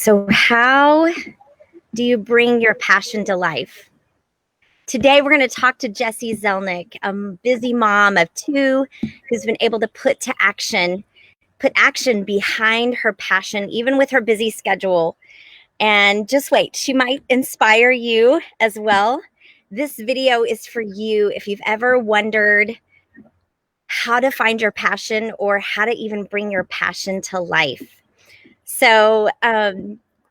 So how do you bring your passion to life? Today, we're going to talk to Jessie Zelnik, a busy mom of two who's been able to put action behind her passion, even with her busy schedule. And just wait, she might inspire you as well. This video is for you if you've ever wondered how to find your passion or how to even bring your passion to life. So,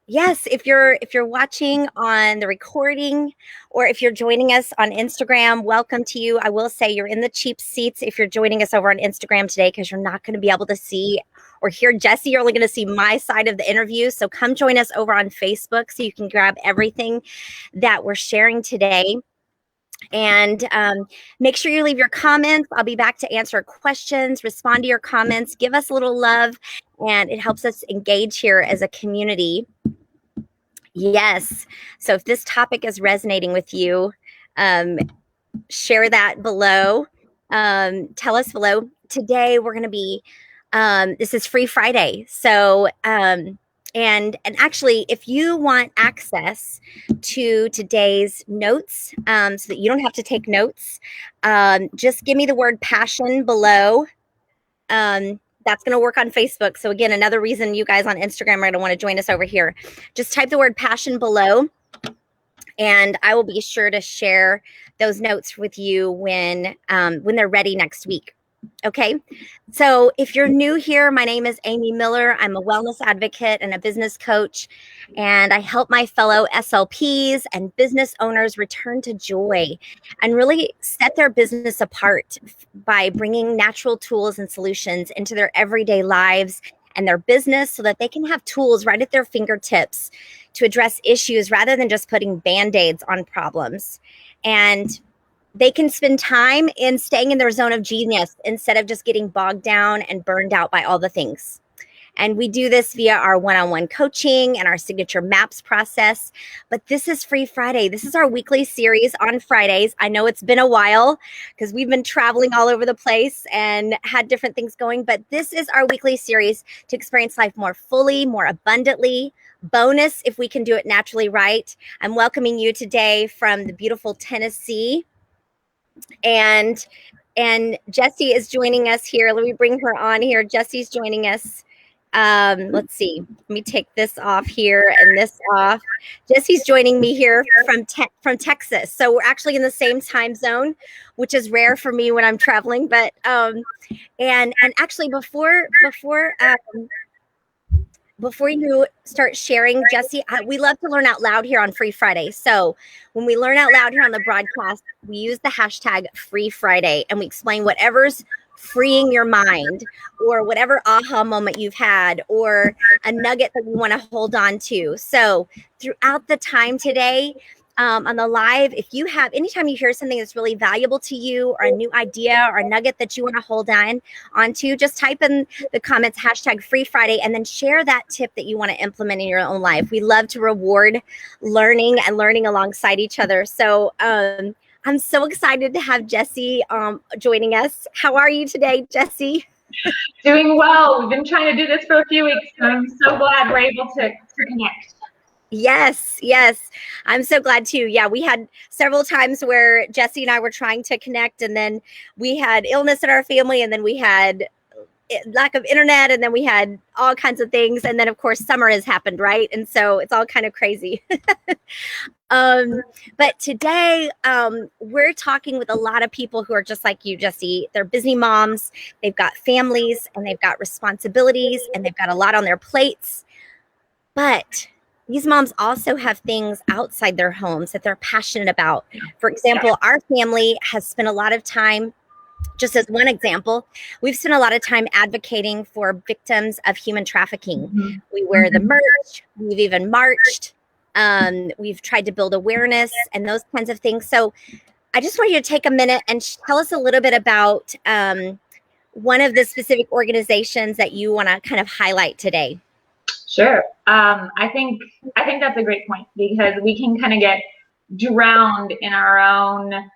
yes, if you're watching on the recording or if you're joining us on Instagram, welcome to you. I will say you're in the cheap seats if you're joining us over on Instagram today, because you're not going to be able to see or hear Jessie. You're only going to see my side of the interview. So come join us over on Facebook so you can grab everything that we're sharing today. And make sure you leave your comments. I'll be back to answer questions, respond to your comments, give us a little love, and it helps us engage here as a community. Yes. So if this topic is resonating with you, share that below. Tell us below. Today we're going to be, this is Free Friday. So, and actually, if you want access to today's notes, so that you don't have to take notes, just give me the word passion below. That's going to work on Facebook. So again, another reason you guys on Instagram are going to want to join us over here. Just type the word passion below, and I will be sure to share those notes with you when they're ready next week. Okay, so if you're new here, my name is Amy Miller. I'm a wellness advocate and a business coach, and I help my fellow SLPs and business owners return to joy and really set their business apart by bringing natural tools and solutions into their everyday lives and their business so that they can have tools right at their fingertips to address issues rather than just putting Band-Aids on problems. And they can spend time in staying in their zone of genius instead of just getting bogged down and burned out by all the things. And we do this via our one-on-one coaching and our signature maps process. But this is Free Friday. This is our weekly series on Fridays. I know it's been a while because we've been traveling all over the place and had different things going. But this is our weekly series to experience life more fully, more abundantly. Bonus if we can do it naturally right. I'm welcoming you today from the beautiful Tennessee. And Jessie is joining us here. Let me bring her on here. Jessie's joining us. Let's see. Let me take this off here and this off. Jessie's joining me here from Texas. So we're actually in the same time zone, which is rare for me when I'm traveling. But and actually before you start sharing, Jessie, we love to learn out loud here on Free Friday. So when we learn out loud here on the broadcast, we use the hashtag Free Friday, and we explain whatever's freeing your mind or whatever aha moment you've had or a nugget that you want to hold on to. So throughout the time today, on the live, if you have, anytime you hear something that's really valuable to you or a new idea or a nugget that you want to hold onto, just type in the comments hashtag Free Friday and then share that tip that you want to implement in your own life. We love to reward learning and learning alongside each other. So I'm so excited to have Jessie joining us. How are you today, Jessie? Doing well. We've been trying to do this for a few weeks, so I'm so glad we're able to connect. Yes. I'm so glad too. Yeah, we had several times where Jessie and I were trying to connect, and then we had illness in our family, and then we had lack of internet, and then we had all kinds of things. And then of course summer has happened, right? And so it's all kind of crazy. But today we're talking with a lot of people who are just like you, Jessie. They're busy moms. They've got families and they've got responsibilities and they've got a lot on their plates. But these moms also have things outside their homes that they're passionate about. For example, our family has spent a lot of time, just as one example, we've spent a lot of time advocating for victims of human trafficking. Mm-hmm. We wear the merch, we've even marched, we've tried to build awareness and those kinds of things. So I just want you to take a minute and tell us a little bit about one of the specific organizations that you want to kind of highlight today. Sure. I think that's a great point, because we can kind of get drowned in our own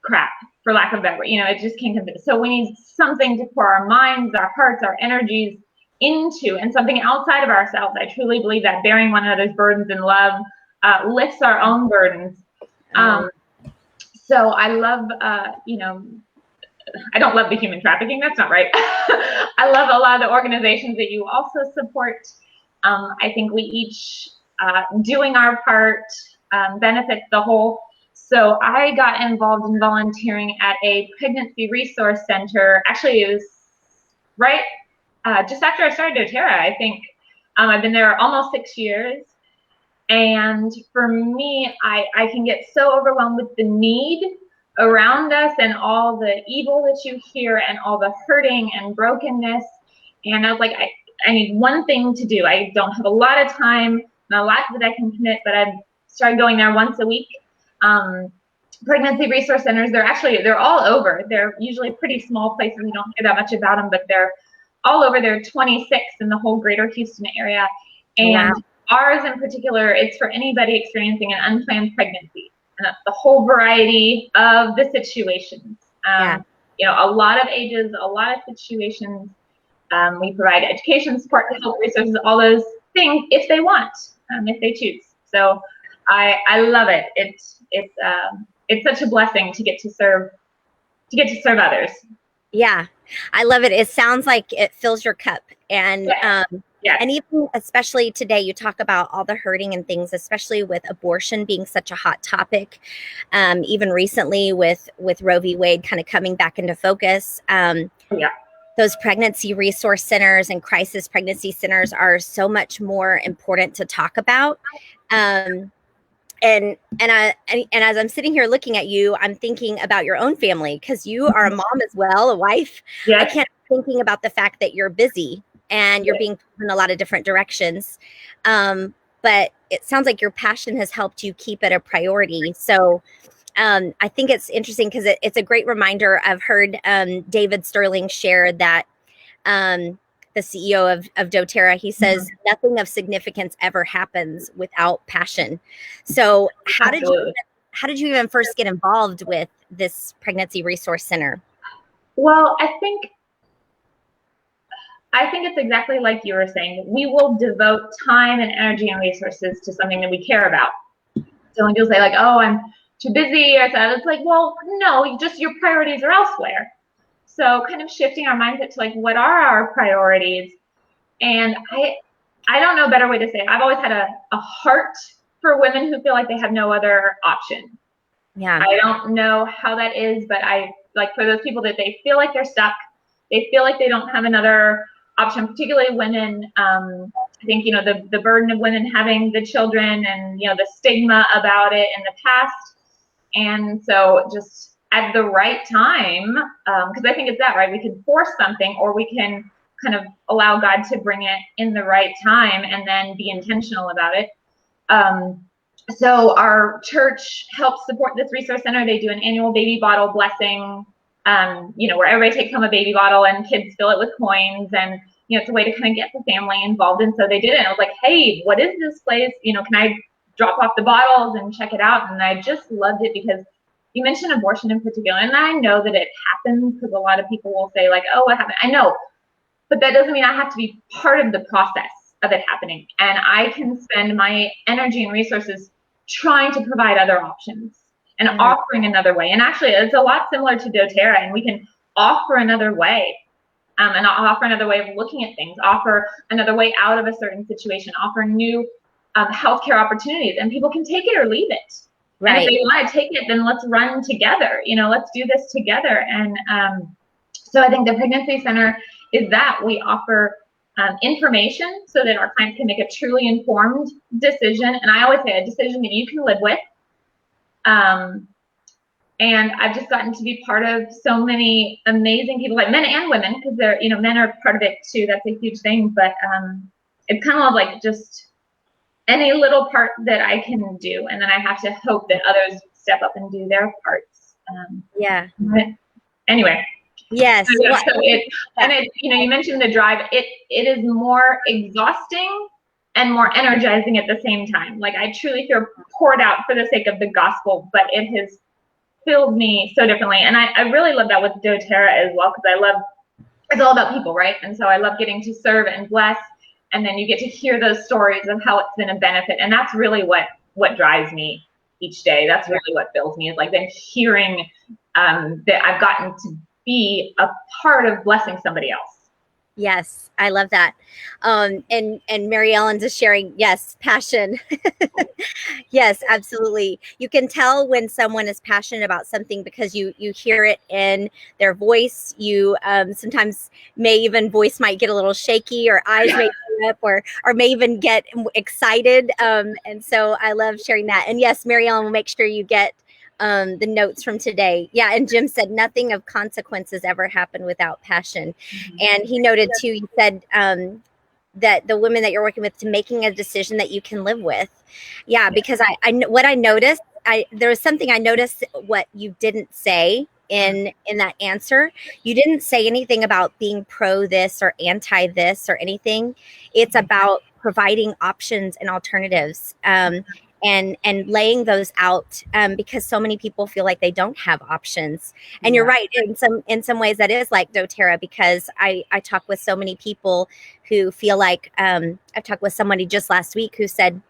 crap, for lack of a better word. It just can't come to. So we need something to pour our minds, our hearts, our energies into and something outside of ourselves. I truly believe that bearing one another's burdens in love lifts our own burdens. So I love, you know, I don't love the human trafficking. That's not right. I love a lot of the organizations that you also support. I think we each doing our part benefits the whole. So I got involved in volunteering at a pregnancy resource center. Actually, it was right just after I started doTERRA, I think. I've been there almost 6 years. And for me, I can get so overwhelmed with the need around us and all the evil that you hear and all the hurting and brokenness. And I was like, I need one thing to do. I don't have a lot of time, not a lot that I can commit, but I've started going there once a week. Pregnancy resource centers, they're all over. They're usually pretty small places. We don't hear that much about them, but they're all over. There are 26 in the whole greater Houston area. And ours in particular, it's for anybody experiencing an unplanned pregnancy. And that's the whole variety of the situations. You know, a lot of ages, a lot of situations. We provide education, support, health resources, all those things if they want, if they choose. So I love it. It's such a blessing to get to serve others. Yeah, I love it. It sounds like it fills your cup. And and even especially today, you talk about all the hurting and things, especially with abortion being such a hot topic. Even recently with Roe v. Wade kind of coming back into focus. Those pregnancy resource centers and crisis pregnancy centers are so much more important to talk about. And as I'm sitting here looking at you, I'm thinking about your own family, because you are a mom as well, a wife. I can't thinking about the fact that you're busy and you're being pulled in a lot of different directions. But it sounds like your passion has helped you keep it a priority. So I think it's interesting because it's a great reminder. I've heard David Sterling share that the CEO of doTERRA, he says nothing of significance ever happens without passion. So how did you even first get involved with this pregnancy resource center? Well, I think it's exactly like you were saying. We will devote time and energy and resources to something that we care about. So when people say like, "Oh, I'm too busy," or something, it's like, well, no, just your priorities are elsewhere. So kind of shifting our mindset to like, what are our priorities? And I don't know a better way to say it. I've always had a heart for women who feel like they have no other option. I don't know how that is, but I like for those people that they feel like they're stuck, they feel like they don't have another option, particularly women. I think, you know, the burden of women having the children and, you know, the stigma about it in the past. And so just at the right time, because I think it's that, right? We can force something, or we can kind of allow God to bring it in the right time and then be intentional about it. So our church helps support this resource center. They do an annual baby bottle blessing, you know, where everybody takes home a baby bottle and kids fill it with coins, and, you know, it's a way to kind of get the family involved. And so they did it. And I was like, hey, what is this place? You know, can I drop off the bottles and check it out? And I just loved it because you mentioned abortion in particular, and I know that it happens because a lot of people will say like, oh, what happened? I know, but that doesn't mean I have to be part of the process of it happening. And I can spend my energy and resources trying to provide other options and offering another way. And actually, it's a lot similar to doTERRA, and we can offer another way, and offer another way of looking at things, offer another way out of a certain situation, offer new healthcare opportunities, and people can take it or leave it. Right. And if they want to take it, then let's run together. You know, let's do this together. And so I think the Pregnancy Center is that we offer information so that our clients can make a truly informed decision. And I always say a decision that you can live with. And I've just gotten to be part of so many amazing people, like men and women, because they're, you know, men are part of it too. That's a huge thing. But it's kind of like just any little part that I can do, and then I have to hope that others step up and do their parts. But anyway. Yes. So, yeah, so it, you know, you mentioned the drive. It is more exhausting and more energizing at the same time. Like I truly feel poured out for the sake of the gospel, but it has filled me so differently. And I really love that with doTERRA as well, because I love it's all about people, right? And so I love getting to serve and bless, and then you get to hear those stories of how it's been a benefit, and that's really what drives me each day. That's really what fills me, is like then hearing that I've gotten to be a part of blessing somebody else. Yes, I love that. And Mary Ellen's is sharing, yes, passion. Yes, absolutely. You can tell when someone is passionate about something because you hear it in their voice. You sometimes may even voice might get a little shaky, or eyes may go up, or may even get excited. And so I love sharing that. And yes, Mary Ellen will make sure you get the notes from today. Yeah, and Jim said nothing of consequences ever happened without passion. And he noted too, you said that the women that you're working with, to making a decision that you can live with. Yeah, because what I noticed, there was something I noticed what you didn't say in that answer. You didn't say anything about being pro this or anti this or anything. It's about providing options and alternatives. And laying those out, because so many people feel like they don't have options. And you're right, in some ways that is like doTERRA, because I talk with so many people who feel like, I talked with somebody just last week who said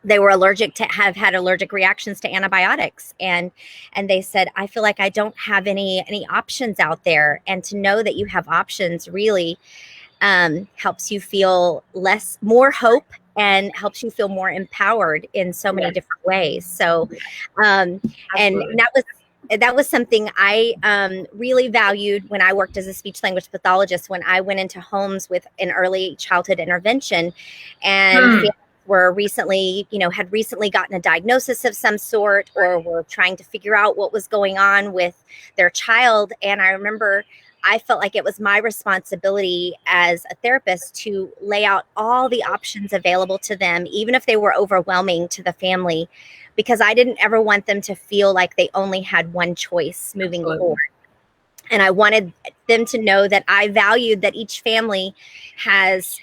they were have had allergic reactions to antibiotics, and they said, I feel like I don't have any options out there. And to know that you have options really helps you feel more hope, and helps you feel more empowered in so many different ways. So, and that was something I really valued when I worked as a speech language pathologist, when I went into homes with an early childhood intervention, and were recently, had recently gotten a diagnosis of some sort, or were trying to figure out what was going on with their child. And I remember I felt like it was my responsibility as a therapist to lay out all the options available to them, even if they were overwhelming to the family, because I didn't ever want them to feel like they only had one choice moving forward. And I wanted them to know that I valued that each family has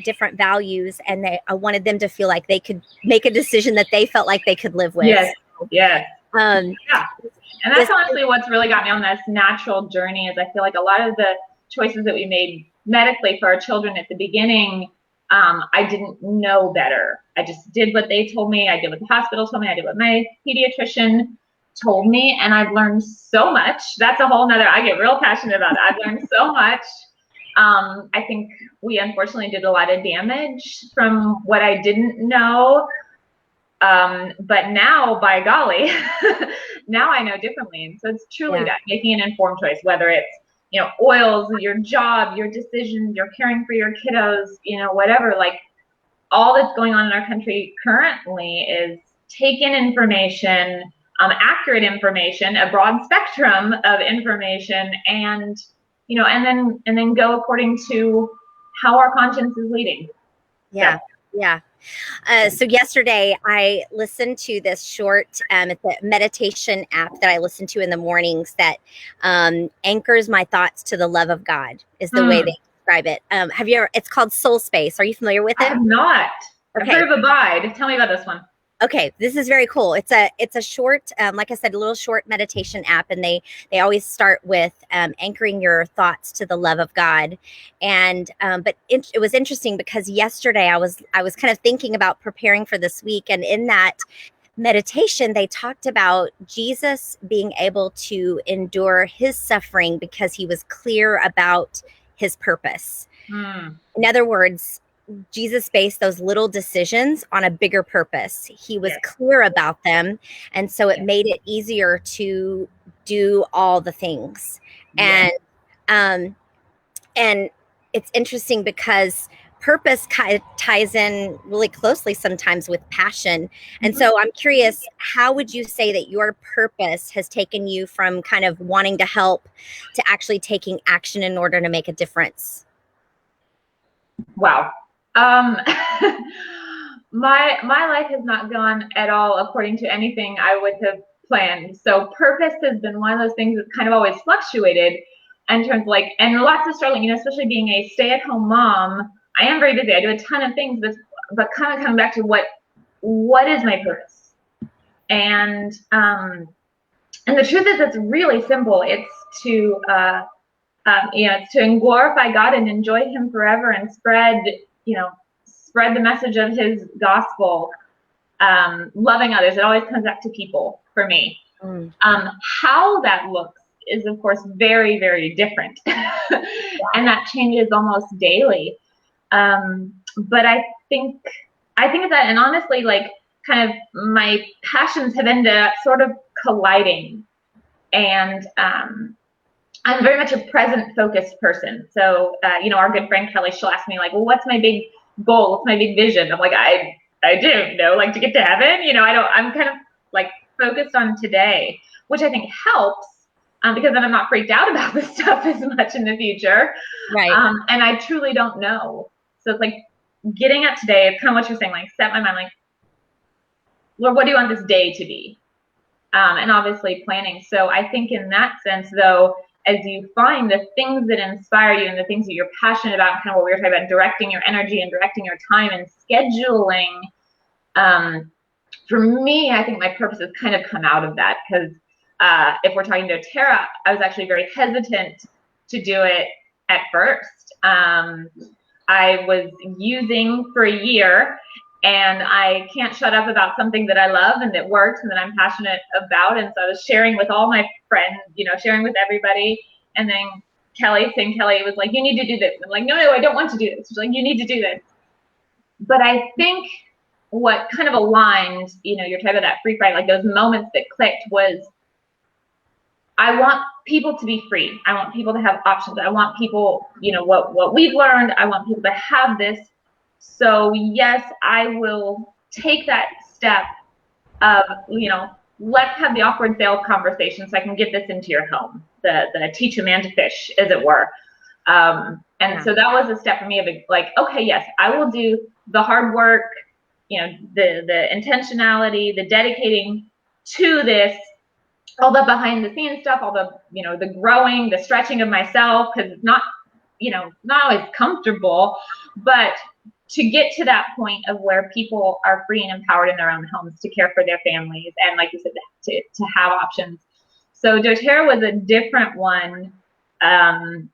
different values, and I wanted them to feel like they could make a decision that they felt like they could live with. Yes, yes. Yeah. And that's honestly what's really got me on this natural journey, is I feel like a lot of the choices that we made medically for our children at the beginning, I didn't know better. I just did what they told me. I did what the hospital told me. I did what my pediatrician told me, and I've learned so much. That's a whole nother, I get real passionate about it. I've learned so much. I think we unfortunately did a lot of damage from what I didn't know. But now, by golly, now I know differently. And so it's truly that, making an informed choice, whether it's, oils, your job, your decisions, you're caring for your kiddos, whatever, like all that's going on in our country currently is take in information, accurate information, a broad spectrum of information, and, and then go according to how our conscience is leading. Yeah. So. Yeah. So yesterday I listened to this short, it's a meditation app that I listen to in the mornings that anchors my thoughts to the love of God, is the way they describe it. It's called Soul Space. Are you familiar with it? I have not. Okay. I've heard of Abide. Tell me about this one. Okay, this is very cool. It's a short, like I said, a little short meditation app, and they always start with anchoring your thoughts to the love of God. And but it was interesting because yesterday I was kind of thinking about preparing for this week, and in that meditation they talked about Jesus being able to endure his suffering because he was clear about his purpose. In other words, Jesus based those little decisions on a bigger purpose. He was clear about them. And so it made it easier to do all the things. And it's interesting because purpose kind of ties in really closely sometimes with passion. And so I'm curious, how would you say that your purpose has taken you from kind of wanting to help to actually taking action in order to make a difference? Wow. My life has not gone at all according to anything I would have planned. So purpose has been one of those things that's kind of always fluctuated in terms of and lots of struggling, especially being a stay-at-home mom. I am very busy. I do a ton of things, but kind of coming back to what is my purpose? And the truth is, it's really simple. It's to It's to glorify God and enjoy Him forever and spread the message of His gospel, loving others. It always comes back to people for me. How that looks is, of course, very, very different. And that changes almost daily. But I think it's that, and honestly, like, kind of my passions have ended up sort of colliding. And I'm very much a present-focused person. So, our good friend Kelly, she'll ask me, like, well, what's my big goal? What's my big vision? I'm like, I do, like, to get to heaven. I'm kind of, like, focused on today, which I think helps, because then I'm not freaked out about this stuff as much in the future. Right. And I truly don't know. So it's like getting at today. It's kind of what you're saying, like, set my mind, like, Lord, what do you want this day to be? And obviously planning. So I think in that sense, though, as you find the things that inspire you and the things that you're passionate about, kind of what we were talking about, directing your energy and directing your time and scheduling, for me, I think my purpose has kind of come out of that, because if we're talking doTERRA, I was actually very hesitant to do it at first. I was using for a year, and I can't shut up about something that I love and that works and that I'm passionate about. And so I was sharing with all my friends, sharing with everybody. And then Kelly was like, you need to do this. I'm like, no, I don't want to do this. She's like, you need to do this. But I think what kind of aligned, you're talking about that free flight, like those moments that clicked, was I want people to be free. I want people to have options. I want people, what we've learned, I want people to have this. So yes, I will take that step of, let's have the awkward sales conversation so I can get this into your home, the teach a man to fish, as it were. So that was a step for me of, like, okay, yes, I will do the hard work, the intentionality, the dedicating to this, all the behind the scenes stuff, all the, the growing, the stretching of myself, because it's not, not always comfortable, but to get to that point of where people are free and empowered in their own homes to care for their families, and, like you said, to have options. So doTERRA was a different one. And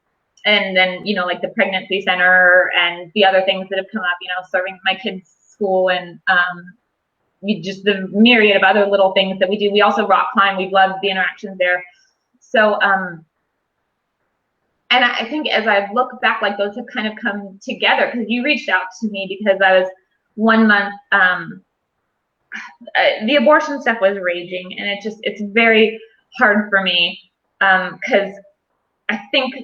then, like the pregnancy center and the other things that have come up, serving my kids' school, and just the myriad of other little things that we do. We also rock climb. We've loved the interactions there. So, and I think as I look back, like, those have kind of come together, because you reached out to me because I was 1 month, the abortion stuff was raging, and it's very hard for me, because I think,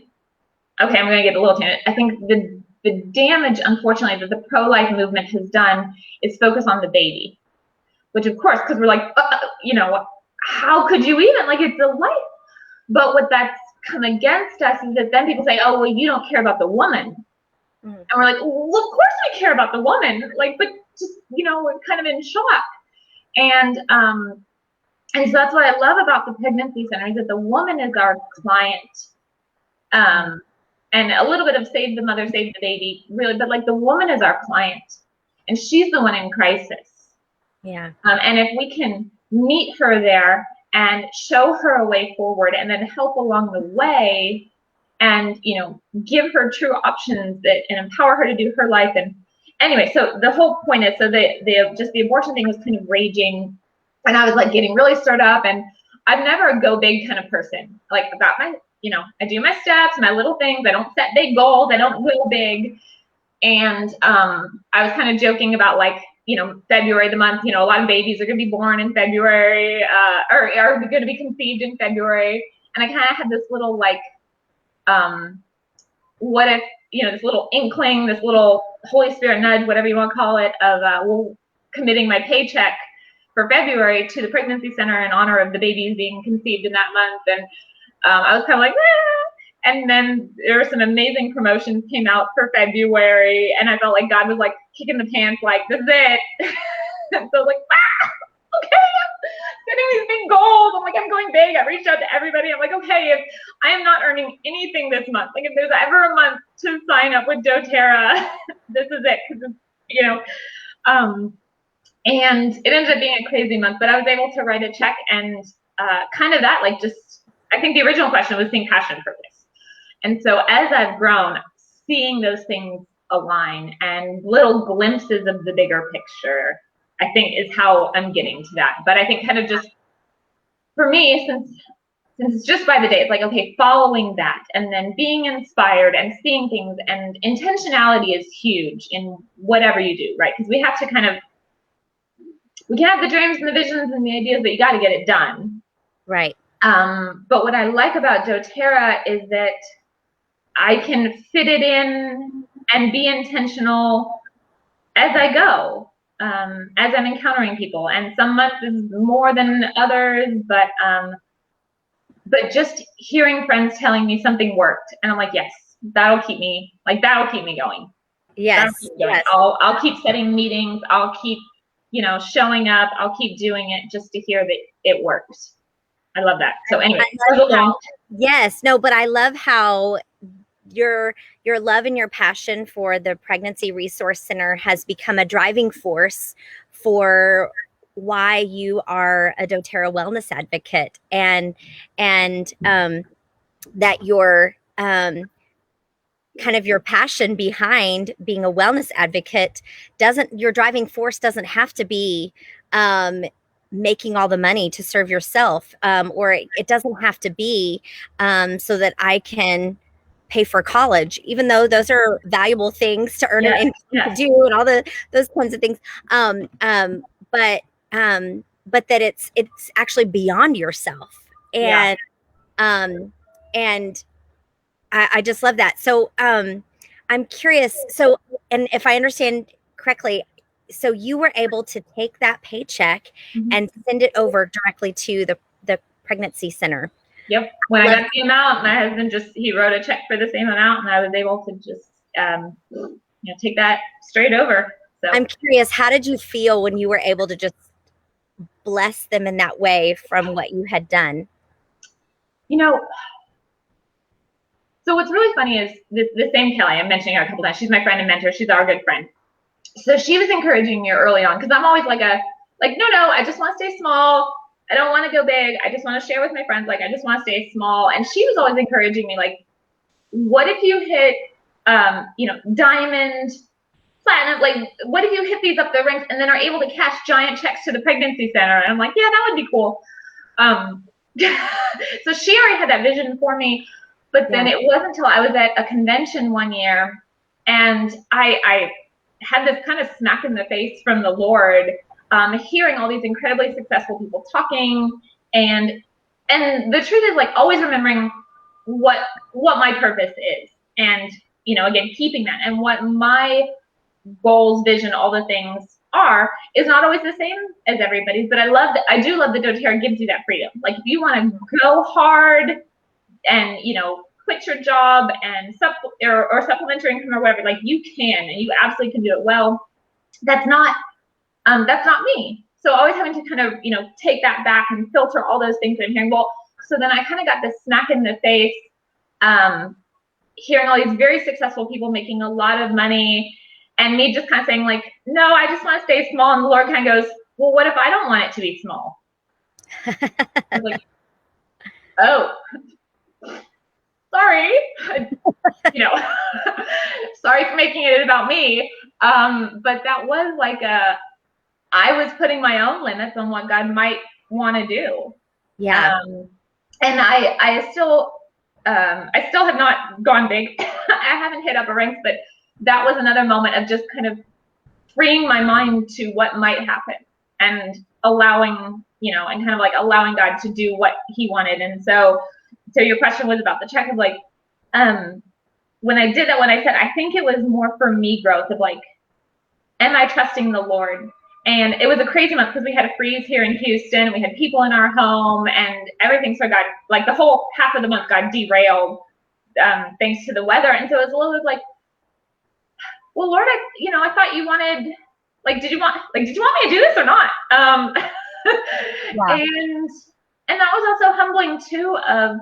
okay, I'm going to get a little tangent. I think the damage, unfortunately, that the pro-life movement has done is focus on the baby, which, of course, because we're like, how could you even, like, it's a life. But what that's come against us is that then people say, oh, well, you don't care about the woman. And we're like, well, of course we care about the woman, like, but just, we're kind of in shock. And so that's what I love about the pregnancy center, is that the woman is our client. And a little bit of save the mother, save the baby, really, but, like, the woman is our client, and she's the one in crisis. Yeah. And if we can meet her there and show her a way forward, and then help along the way, and, give her true options and empower her to do her life. And anyway, so the whole point is, so the abortion thing was kind of raging, and I was, like, getting really stirred up, and I'm never a go big kind of person. Like, about my, I do my steps, my little things. I don't set big goals. I don't go big. And I was kind of joking about, like, February, the month, a lot of babies are going to be born in February, or are going to be conceived in February. And I kind of had this little, like, what if, this little inkling, this little Holy Spirit nudge, whatever you want to call it, of committing my paycheck for February to the pregnancy center in honor of the babies being conceived in that month. And I was kind of like, ah. And then there were some amazing promotions came out for February, and I felt like God was, like, kicking the pants, like, this is it. And so I was like, okay, I'm setting these big goals. I'm like, I'm going big. I reached out to everybody. I'm like, okay, if I am not earning anything this month, like, if there's ever a month to sign up with doTERRA, this is it. Because and it ended up being a crazy month, but I was able to write a check, and kind of that, like, just, I think the original question was seeing passion and purpose. And so as I've grown, seeing those things align and little glimpses of the bigger picture, I think is how I'm getting to that. But I think kind of just for me, since it's just by the day, it's like, okay, following that and then being inspired and seeing things, and intentionality is huge in whatever you do, right? Because we have to we can have the dreams and the visions and the ideas, but you got to get it done. Right. But what I like about doTERRA is that I can fit it in and be intentional as I go, as I'm encountering people. And some months is more than others, but just hearing friends telling me something worked, and I'm like, yes, that'll keep me going. Yes. Yes. I'll keep setting meetings. I'll keep, showing up. I'll keep doing it just to hear that it works. I love that. So anyway, yes, no, but I love how your love and your passion for the Pregnancy Resource Center has become a driving force for why you are a doTERRA wellness advocate, and that your kind of your passion behind being a wellness advocate your driving force doesn't have to be making all the money to serve yourself, or it doesn't have to be so that I can pay for college, even though those are valuable things to earn an income to do, and all those kinds of things. But that it's actually beyond yourself, and I just love that. So I'm curious. So, and if I understand correctly, so you were able to take that paycheck and send it over directly to the pregnancy center. Yep. When I got the amount, my husband he wrote a check for the same amount, and I was able to just take that straight over. So I'm curious, how did you feel when you were able to just bless them in that way from what you had done? So what's really funny is the same Kelly, I'm mentioning her a couple times. She's my friend and mentor. She's our good friend. So she was encouraging me early on, because I'm always no, I just want to stay small. I don't want to go big. I just want to share with my friends. I just want to stay small. And she was always encouraging me, what if you hit, diamond, platinum? What if you hit these up the ranks and then are able to cash giant checks to the pregnancy center? And I'm like, yeah, that would be cool. So she already had that vision for me. But then it wasn't until I was at a convention one year, and I had this kind of smack in the face from the Lord, hearing all these incredibly successful people talking, and the truth is, always remembering what my purpose is, and again, keeping that, and what my goals, vision, all the things are, is not always the same as everybody's. But I do love that doTERRA gives you that freedom. If you want to go hard and quit your job and or supplementary income or whatever, you can, and you absolutely can do it well. That's not me. So always having to kind of take that back and filter all those things that I'm hearing. Well, so then I kind of got this smack in the face, hearing all these very successful people making a lot of money, and me just kind of saying no, I just want to stay small. And the Lord kind of goes, well, what if I don't want it to be small? I was like, oh, sorry, sorry for making it about me. But that was I was putting my own limits on what God might want to do. Yeah. And I still have not gone big. I haven't hit upper ranks, but that was another moment of just kind of freeing my mind to what might happen, and allowing, and kind of allowing God to do what he wanted. And so your question was about the check of when I did that, when I said, I think it was more for me growth of am I trusting the Lord? And it was a crazy month because we had a freeze here in Houston. We had people in our home and everything. So God, the whole half of the month got derailed thanks to the weather. And so it was a little bit well, Lord, I thought you wanted, did you want me to do this or not? Yeah. And that was also humbling too, of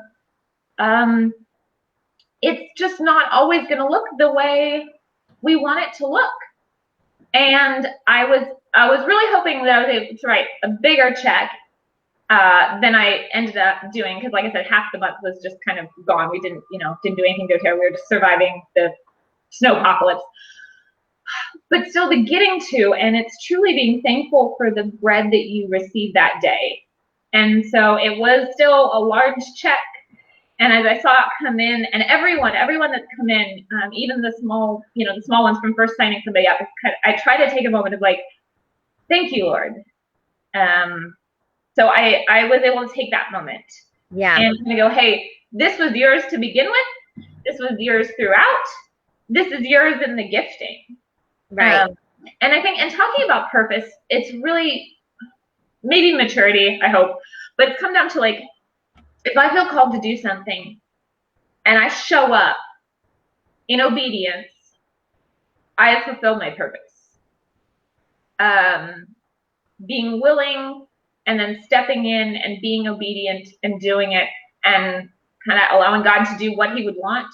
it's just not always going to look the way we want it to look. And I was really hoping that I was able to write a bigger check then I ended up doing, because like I said, half the month was just kind of gone. We didn't do anything to doTERRA. We were just surviving the snow apocalypse. But still the getting to, and it's truly being thankful for the bread that you received that day. And so it was still a large check. And as I saw it come in, and everyone that's come in, even the small ones from first signing somebody up, I try to take a moment of like, thank you, Lord. So I was able to take that moment. Yeah. And kind of go, hey, this was yours to begin with. This was yours throughout. This is yours in the gifting. Right. And I think, and talking about purpose, it's really maybe maturity, I hope, but it's come down to like, if I feel called to do something and I show up in obedience, I have fulfilled my purpose. Being willing and then stepping in and being obedient and doing it and kind of allowing God to do what he would want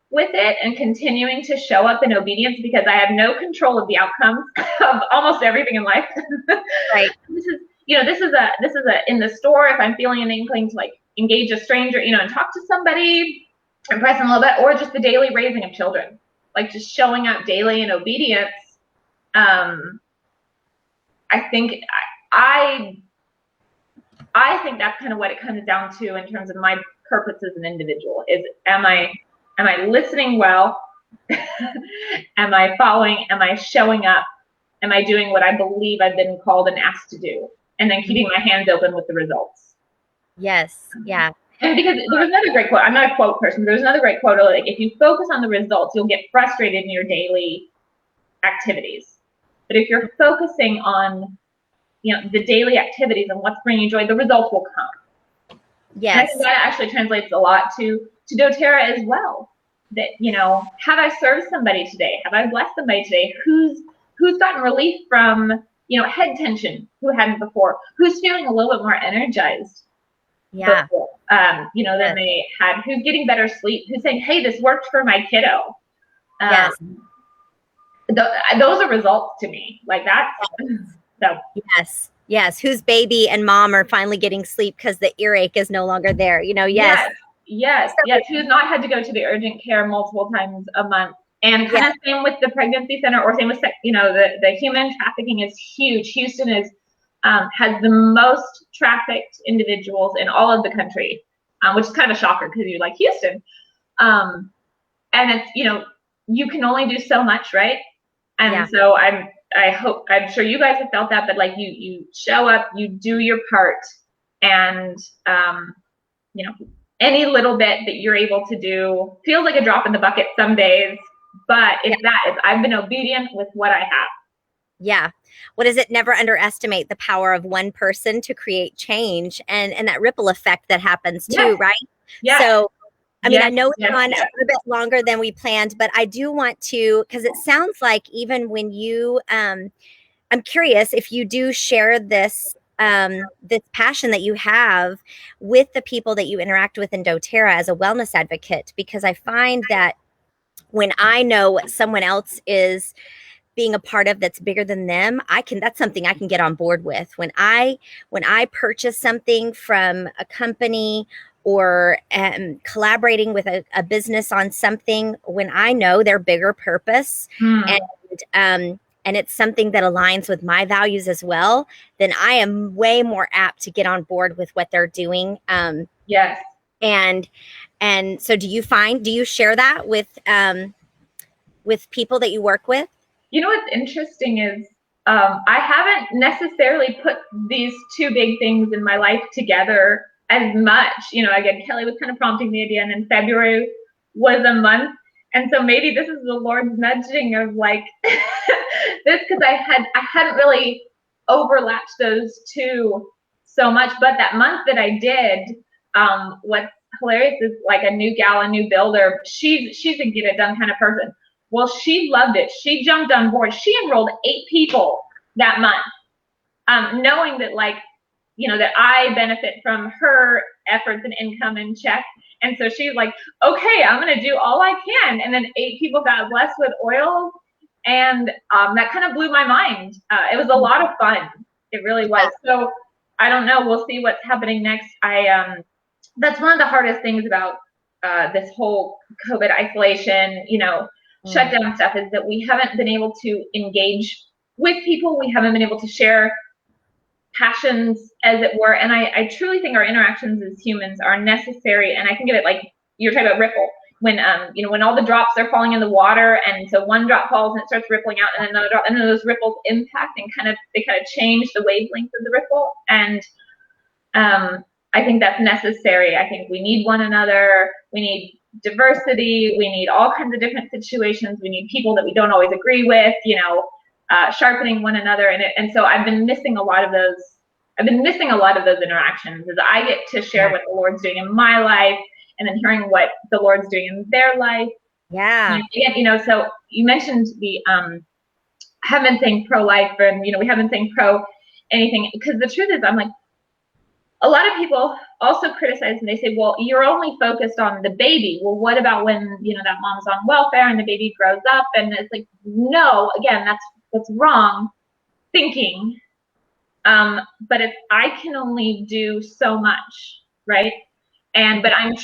with it and continuing to show up in obedience, because I have no control of the outcomes of almost everything in life. Right. This is a in the store, if I'm feeling an inkling to like engage a stranger, and talk to somebody, impress them a little bit, or just the daily raising of children, like just showing up daily in obedience. I think I think that's kind of what it comes down to in terms of my purpose as an individual is, am I listening well? Am I following? Am I showing up? Am I doing what I believe I've been called and asked to do? And then keeping my hands open with the results. Yes. Yeah. And because there was another great quote, I'm not a quote person, but there's another great quote, like, if you focus on the results, you'll get frustrated in your daily activities. But if you're focusing on, the daily activities and what's bringing joy, the results will come. Yes. And I think that actually translates a lot to doTERRA as well. That, have I served somebody today? Have I blessed somebody today? Who's gotten relief from, head tension who hadn't before? Who's feeling a little bit more energized? Yeah. Before, than they had? Who's getting better sleep? Who's saying, hey, this worked for my kiddo? Yes. Those are results to me. Like that. So. Yes. Yes. Whose baby and mom are finally getting sleep because the earache is no longer there. Yes. Yes. Who's not had to go to the urgent care multiple times a month. And kind of same with the pregnancy center, or same with, the human trafficking is huge. Houston has the most trafficked individuals in all of the country, which is kind of a shocker because you're like, Houston. And it's, you can only do so much, right? And so I'm sure you guys have felt that, but like you show up, you do your part, and any little bit that you're able to do feels like a drop in the bucket some days, but it's I've been obedient with what I have. Yeah. What is it? Never underestimate the power of one person to create change and that ripple effect that happens too, right? Yeah. So I mean, I know it's gone a bit longer than we planned, but I do want to, because it sounds like even when you, I'm curious if you do share this, this passion that you have with the people that you interact with in doTERRA as a wellness advocate, because I find that when I know what someone else is being a part of that's bigger than them, that's something I can get on board with. When I purchase something from a company or collaborating with a business on something, when I know their bigger purpose and it's something that aligns with my values as well, then I am way more apt to get on board with what they're doing. Yes. And so do you share that with people that you work with? What's interesting is I haven't necessarily put these two big things in my life together as much. Again, Kelly was kind of prompting the idea, and then February was a month. And so maybe this is the Lord's nudging of like this, because I hadn't really overlapped those two so much. But that month that I did, what's hilarious is like a new builder. She's a get it done kind of person. Well, she loved it. She jumped on board. She enrolled 8 people that month, knowing that that I benefit from her efforts and income and check. And so she's like, okay, I'm going to do all I can. And then 8 people got blessed with oil. And that kind of blew my mind. It was a lot of fun. It really was. So I don't know. We'll see what's happening next. That's one of the hardest things about this whole COVID isolation, shutdown stuff, is that we haven't been able to engage with people. We haven't been able to share passions, as it were. And I truly think our interactions as humans are necessary. And I think of it like you're talking about ripple. When when all the drops are falling in the water, and so one drop falls and it starts rippling out, and then another drop, and then those ripples impact and they kind of change the wavelength of the ripple. And I think that's necessary. I think we need one another. We need diversity. We need all kinds of different situations. We need people that we don't always agree with, sharpening one another. And so I've been missing a lot of those. I've been missing a lot of those interactions, as I get to share what the Lord's doing in my life, and then hearing what the Lord's doing in their life. Yeah. And, so you mentioned the haven't been saying pro-life, and we haven't been saying pro anything, because the truth is, I'm like, a lot of people also criticize, and they say, well, you're only focused on the baby. Well, what about when that mom's on welfare and the baby grows up? And it's like, no, again, that's wrong thinking. But if I can only do so much, right? But I am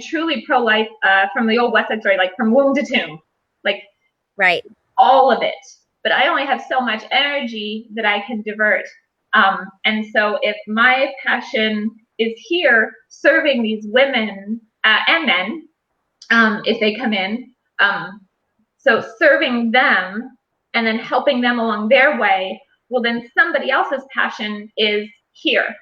truly pro-life from the old West Side Story, like from womb to tomb, like right, all of it. But I only have so much energy that I can divert. And so if my passion is here serving these women and men, if they come in, so serving them and then helping them along their way, well, then somebody else's passion is here.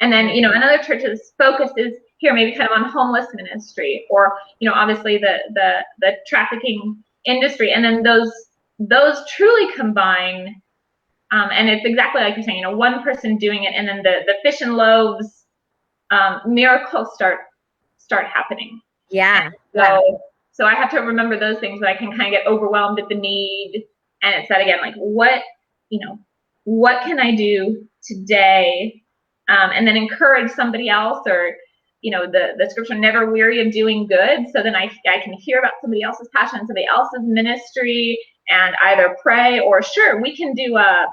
And then, another church's focus is here, maybe kind of on homeless ministry, or, obviously the trafficking industry. And then those truly combine. And it's exactly like you're saying, one person doing it, and then the fish and loaves miracles start happening. Yeah. So I have to remember those things, but I can kind of get overwhelmed at the need. And it's that again, like what can I do today? And then encourage somebody else, or the scripture, never weary of doing good. So then I can hear about somebody else's passion, somebody else's ministry, and either pray, or sure, we can do a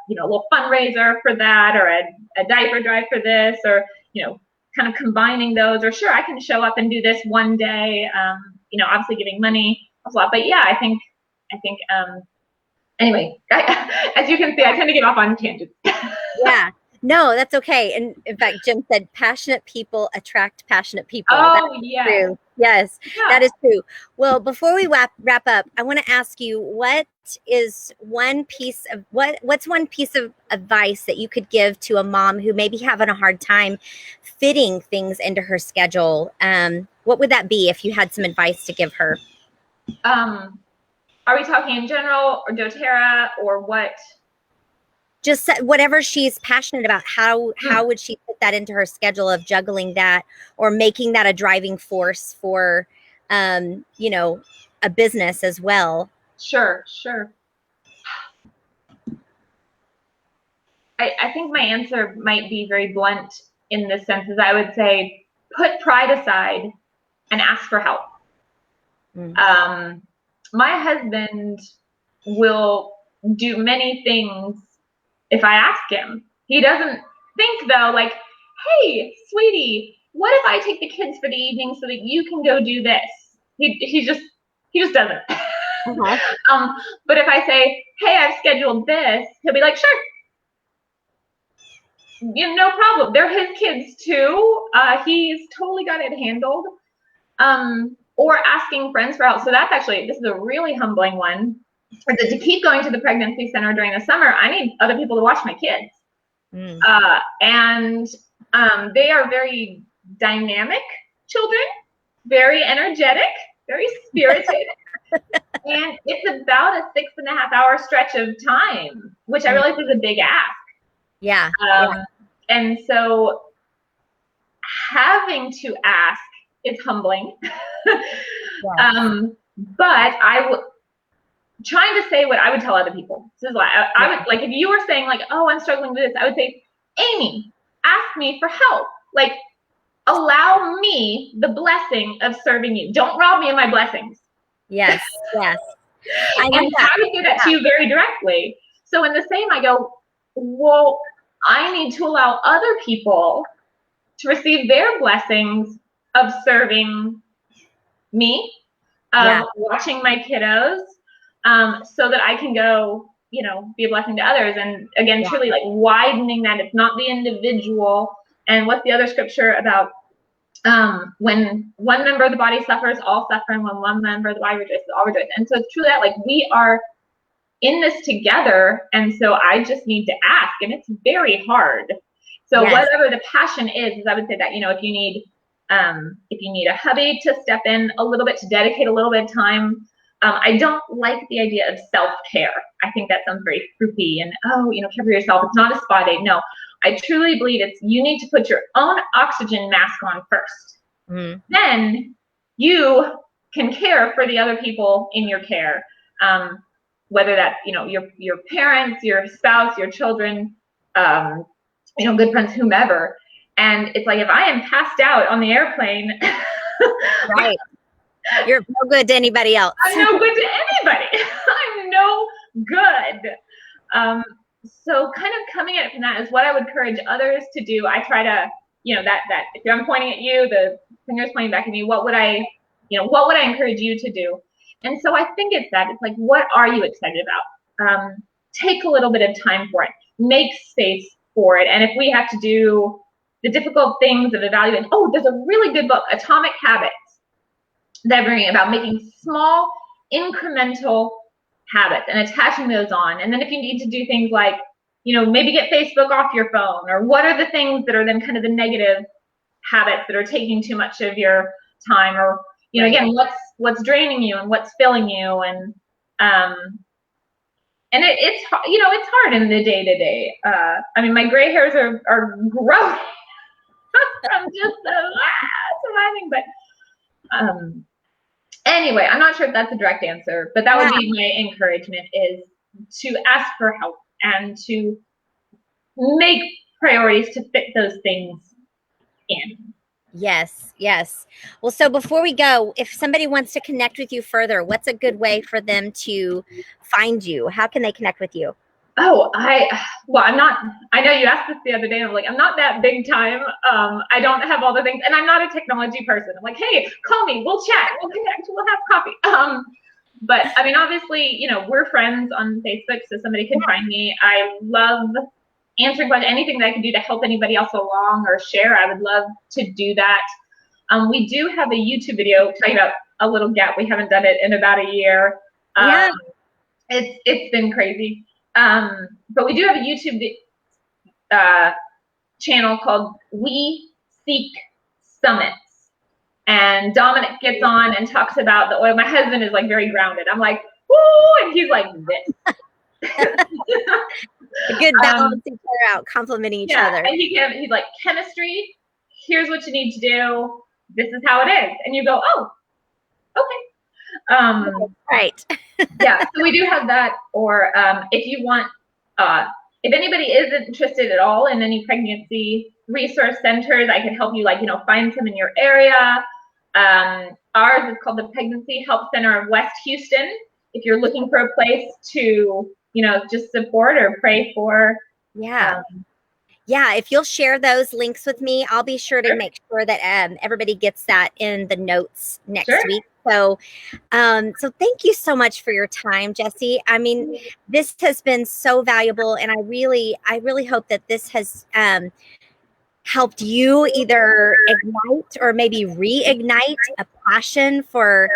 little fundraiser for that, or a diaper drive for this, or kind of combining those, or sure, I can show up and do this one day. Obviously giving money a lot, but yeah, I think anyway, as you can see, I tend to get off on tangents. Yeah. No, that's okay. And in fact, Jim said, passionate people attract passionate people. Oh, yeah. True. Yes, yeah. That is true. Well, before we wrap up, I want to ask you, what's one piece of advice that you could give to a mom who may be having a hard time fitting things into her schedule? What would that be if you had some advice to give her? Are we talking in general, or doTERRA, or what? Just whatever she's passionate about. How would she put that into her schedule of juggling that, or making that a driving force for, a business as well? Sure. I think my answer might be very blunt in this sense, is I would say, put pride aside and ask for help. My husband will do many things if I ask him. He doesn't think, though, like, hey, sweetie, what if I take the kids for the evening so that you can go do this? He just doesn't. Uh-huh. But if I say, hey, I've scheduled this, he'll be like, sure. No problem. They're his kids too. He's totally got it handled. Or asking friends for help. So this is a really humbling one. To keep going to the pregnancy center during the summer, I need other people to watch my kids. And they are very dynamic children, very energetic, very spirited. And it's about a 6.5-hour stretch of time, which I realize is a big ask. Yeah. And so having to ask is humbling. But trying to say what I would tell other people. This is why I would, like, if you were saying, like, oh, I'm struggling with this, I would say, Amy, ask me for help. Like, allow me the blessing of serving you. Don't rob me of my blessings. Yes. And I would say that to you very directly. So in the same, I go, well, I need to allow other people to receive their blessings of serving me, watching my kiddos, so that I can go, be a blessing to others. And again, truly like widening that. It's not the individual. And what's the other scripture about? When one member of the body suffers, all suffer, and when one member of the body rejoices, all rejoice. And so it's true that like we are in this together, and so I just need to ask, and it's very hard. So whatever the passion is I would say that, if you need a hubby to step in a little bit, to dedicate a little bit of time. I don't like the idea of self-care. I think that sounds very fruity and, care for yourself. It's not a spa day. No, I truly believe you need to put your own oxygen mask on first. Mm. Then you can care for the other people in your care. Whether that's, your parents, your spouse, your children, good friends, whomever. And it's like, if I am passed out on the airplane, right, you're no good to anybody else. I'm no good to anybody. I'm no good. So kind of coming at it from that is what I would encourage others to do. I try to, that if I'm pointing at you, the finger's pointing back at me, what would I encourage you to do? And so I think it's like, what are you excited about? Take a little bit of time for it. Make space for it. And if we have to do the difficult things of evaluating, there's a really good book, Atomic Habits, that I'm reading about making small, incremental habits and attaching those on. And then if you need to do things like, maybe get Facebook off your phone, or what are the things that are then kind of the negative habits that are taking too much of your time, or again, what's draining you and what's filling you, and it's it's hard in the day to day. I mean, my gray hairs are growing. I'm just surviving, but anyway, I'm not sure if that's a direct answer, but that would be my encouragement, is to ask for help and to make priorities to fit those things in. Yes. Well, so before we go, if somebody wants to connect with you further, what's a good way for them to find you? How can they connect with you? I know you asked this the other day, and I'm like, I'm not that big time. I don't have all the things, and I'm not a technology person. I'm like, hey, call me, we'll chat, we'll connect, we'll have coffee. But I mean, obviously, we're friends on Facebook, so somebody can find me. I love answering questions, anything that I can do to help anybody else along or share. I would love to do that. We do have a YouTube video talking about a little gap. We haven't done it in about a year. It's been crazy. But we do have a YouTube channel called We Seek Summits. And Dominic gets on and talks about the oil. My husband is like very grounded. I'm like, woo, and he's like this. A good balance each other out, complimenting each other. And he's like, chemistry, here's what you need to do. This is how it is. And you go, oh, okay. Right. So we do have that. Or if you want, if anybody is interested at all in any pregnancy resource centers, I can help you, find some in your area. Ours is called the Pregnancy Help Center of West Houston. If you're looking for a place to, just support or pray for. If you'll share those links with me, I'll be sure to make sure that everybody gets that in the notes next week. So thank you so much for your time, Jessie. I mean, this has been so valuable, and I really hope that this has helped you either ignite or maybe reignite a passion for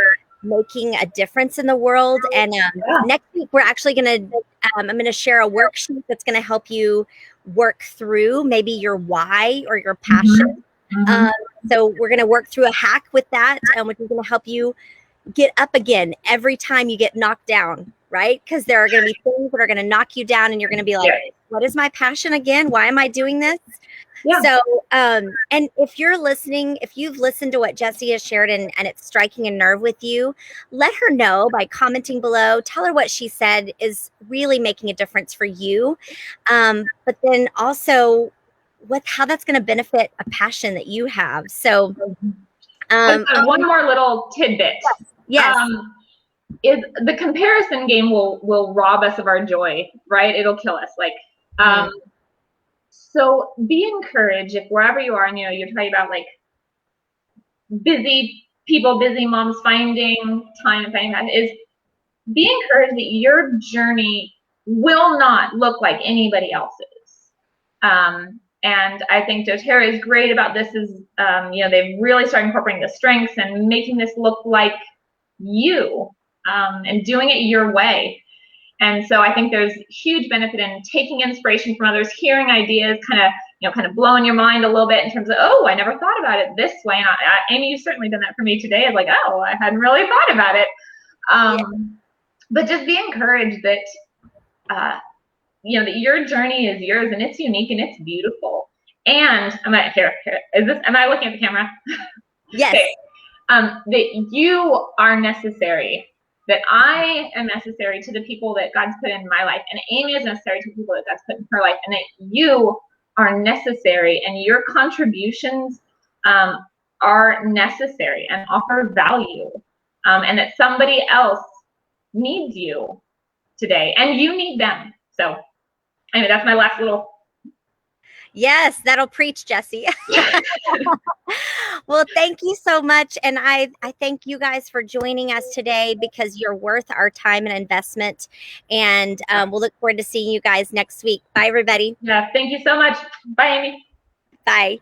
making a difference in the world. And next week, we're actually going to, I'm going to share a worksheet that's going to help you work through maybe your why or your passion. So we're going to work through a hack with that, which is going to help you get up again every time you get knocked down, right? Because there are going to be things that are going to knock you down, and you're going to be like, what is my passion again? Why am I doing this? So, and if you're listening, if you've listened to what Jessie has shared and it's striking a nerve with you, let her know by commenting below. Tell her what she said is really making a difference for you. But then also how that's going to benefit a passion that you have. So, one more little tidbit. Is the comparison game will rob us of our joy, right? It'll kill us. So be encouraged if wherever you are, and you're talking about like busy people, busy moms finding time and finding that, is be encouraged that your journey will not look like anybody else's. And I think doTERRA is great about this. Is they've really started incorporating the strengths and making this look like you, and doing it your way. And so I think there's huge benefit in taking inspiration from others, hearing ideas, kind of blowing your mind a little bit in terms of, oh, I never thought about it this way. And Amy, you've certainly done that for me today. I was like, oh, I hadn't really thought about it. Yeah. But just be encouraged that that your journey is yours and it's unique and it's beautiful. And am I looking at the camera? Yes. Okay. That you are necessary, that I am necessary to the people that God's put in my life, and Amy is necessary to the people that God's put in her life, and that you are necessary, and your contributions are necessary and offer value, and that somebody else needs you today, and you need them. So anyway, that's my last little. Yes, that'll preach, Jessie. Well, thank you so much. And I thank you guys for joining us today, because you're worth our time and investment. And we'll look forward to seeing you guys next week. Bye, everybody. Yeah, thank you so much. Bye, Amy. Bye.